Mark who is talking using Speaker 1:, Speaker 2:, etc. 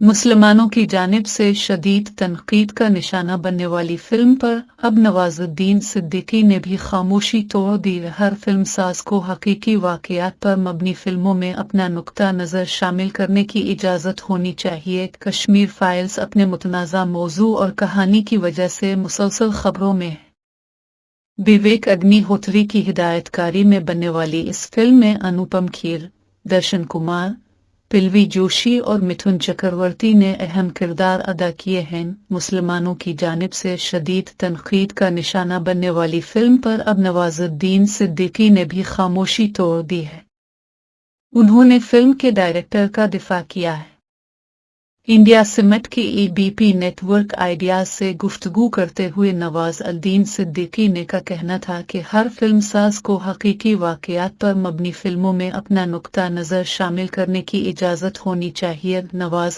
Speaker 1: मुसलमानों की जानिब से शदीद तनकीद का निशाना बनने वाली फिल्म पर अब नवाजुद्दीन सिद्दीकी ने भी खामोशी तोड़ दी। हर फिल्मसाज को हकीकी वाक़यात पर मबनी फिल्मों में अपना नुक्ता नज़र शामिल करने की इजाज़त होनी चाहिए। कश्मीर फाइल्स अपने मुतनाज़ा मौजू और कहानी की वजह से मुसलसल खबरों में है। विवेक अग्निहोत्री की हिदायतकारी में बनने वाली इस फिल्म में अनुपम खेर, दर्शन कुमार, पिलवी जोशी और मिथुन चक्रवर्ती ने अहम किरदार अदा किए हैं। मुसलमानों की जानिब से शदीद तनकीद का निशाना बनने वाली फिल्म पर अब नवाजुद्दीन सिद्दीकी ने भी खामोशी तोड़ दी है। उन्होंने फिल्म के डायरेक्टर का दिफा किया है। इंडिया सिमेट के EBP नेटवर्क आइडियाज से गुफ्तगू करते हुए नवाजुद्दीन सिद्दीकी ने का कहना था कि हर फिल्मसाज को हकीकी वाक़यात पर मबनी फिल्मों में अपना नुक्ता नज़र शामिल करने की इजाज़त होनी चाहिए। नवाज